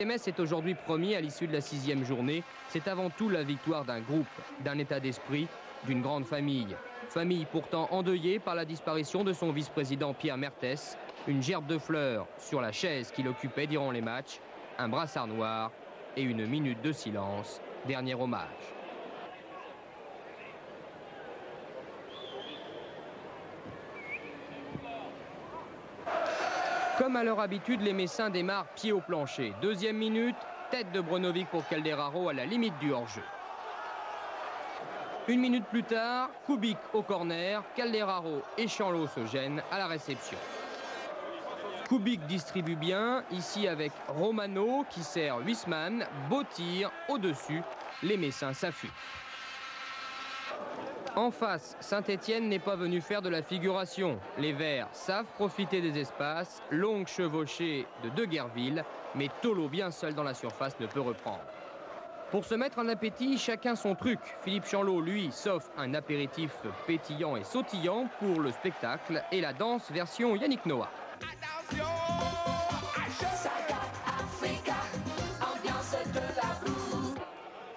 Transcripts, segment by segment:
Metz est aujourd'hui premier à l'issue de la 6e journée. C'est avant tout la victoire d'un groupe, d'un état d'esprit, d'une grande famille. Famille pourtant endeuillée par la disparition de son vice-président Pierre Mertès. Une gerbe de fleurs sur la chaise qu'il occupait durant les matchs. Un brassard noir et une minute de silence. Dernier hommage. Comme à leur habitude, les Messins démarrent pied au plancher. 2e minute, tête de Brenovic pour Calderaro à la limite du hors-jeu. 1 minute plus tard, Kubik au corner, Calderaro et Chanlot se gênent à la réception. Kubik distribue bien, ici avec Romano qui sert Huisman, beau tir au-dessus, les Messins s'affûtent. En face, Saint-Étienne n'est pas venu faire de la figuration. Les Verts savent profiter des espaces, longue chevauchée de Deguerville, mais Tolo bien seul dans la surface ne peut reprendre. Pour se mettre en appétit, chacun son truc. Philippe Chanlot, lui, s'offre un apéritif pétillant et sautillant pour le spectacle et la danse version Yannick Noah.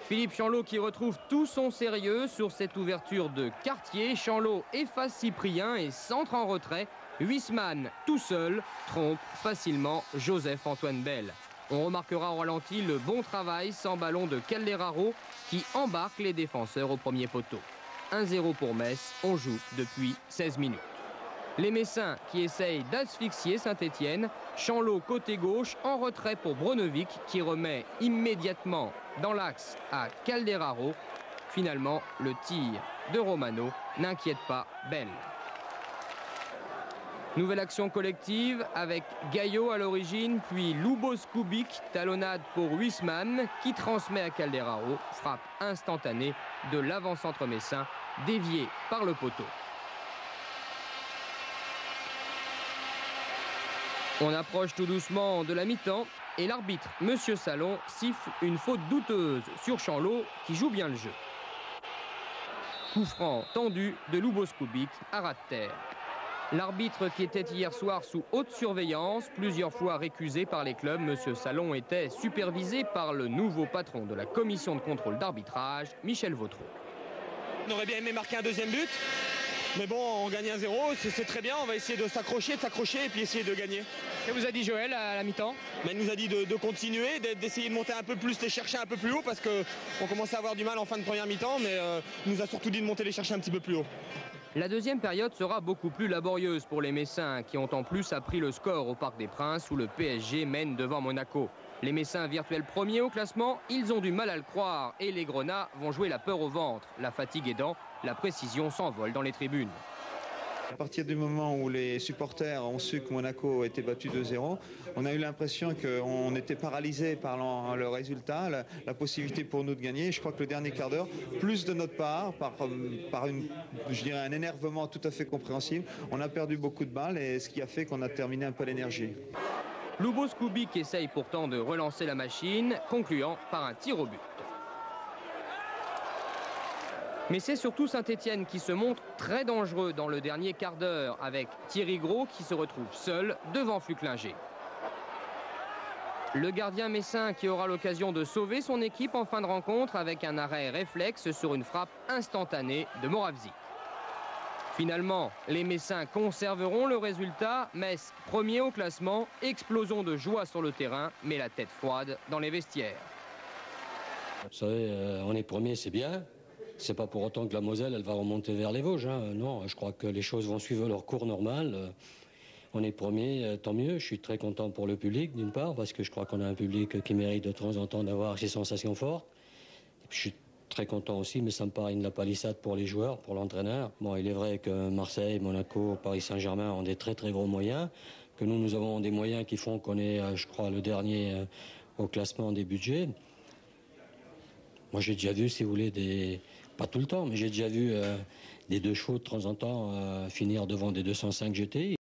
Philippe Chanlot qui retrouve tout son sérieux sur cette ouverture de quartier. Chanlot efface Cyprien et centre en retrait. Huisman, tout seul, trompe facilement Joseph-Antoine Bell. On remarquera au ralenti le bon travail sans ballon de Calderaro qui embarque les défenseurs au premier poteau. 1-0 pour Metz, on joue depuis 16 minutes. Les Messins qui essayent d'asphyxier Saint-Étienne. Chanlot côté gauche en retrait pour Brenovic qui remet immédiatement dans l'axe à Calderaro. Finalement, le tir de Romano n'inquiète pas Bell. Nouvelle action collective avec Gaillot à l'origine, puis Lubos Kubik, talonnade pour Huisman qui transmet à Calderaro. Frappe instantanée de l'avant-centre messin, dévié par le poteau. On approche tout doucement de la mi-temps et l'arbitre, Monsieur Salon, siffle une faute douteuse sur Chanlot qui joue bien le jeu. Coup franc tendu de Lubos Kubik à ras de terre. L'arbitre qui était hier soir sous haute surveillance, plusieurs fois récusé par les clubs, Monsieur Salon était supervisé par le nouveau patron de la commission de contrôle d'arbitrage, Michel Vautreau. On aurait bien aimé marquer un 2e but. Mais bon, on gagne 1-0, c'est très bien, on va essayer de s'accrocher et puis essayer de gagner. Que vous a dit Joël à la mi-temps? Il nous a dit de continuer, d'essayer de monter un peu plus, de les chercher un peu plus haut parce qu'on commençait à avoir du mal en fin de première mi-temps, mais il nous a surtout dit de monter les chercher un petit peu plus haut. La 2e période sera beaucoup plus laborieuse pour les Messins qui ont en plus appris le score au Parc des Princes où le PSG mène devant Monaco. Les Messins virtuels premiers au classement, ils ont du mal à le croire et les Grenats vont jouer la peur au ventre. La fatigue aidant, la précision s'envole dans les tribunes. À partir du moment où les supporters ont su que Monaco était battu 2-0, on a eu l'impression qu'on était paralysé par le résultat, la possibilité pour nous de gagner. Je crois que le dernier quart d'heure, plus de notre part, par un énervement tout à fait compréhensible, on a perdu beaucoup de balles et ce qui a fait qu'on a terminé un peu l'énergie. Lubos Kubik essaye pourtant de relancer la machine, concluant par un tir au but. Mais c'est surtout Saint-Étienne qui se montre très dangereux dans le dernier quart d'heure avec Thierry Gros qui se retrouve seul devant Flucklinger. Le gardien messin qui aura l'occasion de sauver son équipe en fin de rencontre avec un arrêt réflexe sur une frappe instantanée de Moravzi. Finalement, les Messins conserveront le résultat. Metz premier au classement, explosion de joie sur le terrain, mais la tête froide dans les vestiaires. Vous savez, on est premier, c'est bien. C'est pas pour autant que la Moselle, elle va remonter vers les Vosges. Hein. Non, je crois que les choses vont suivre leur cours normal. On est premier, tant mieux. Je suis très content pour le public, d'une part, parce que je crois qu'on a un public qui mérite de temps en temps d'avoir ces sensations fortes. Et puis, je suis très content aussi, mais ça me paraît une la palissade pour les joueurs, pour l'entraîneur. Bon, il est vrai que Marseille, Monaco, Paris Saint-Germain ont des très très gros moyens, que nous avons des moyens qui font qu'on est, je crois, le dernier au classement des budgets. Moi, j'ai déjà vu, si vous voulez, pas tout le temps, mais j'ai déjà vu des 2 chevaux de temps en temps finir devant des 205 GTI.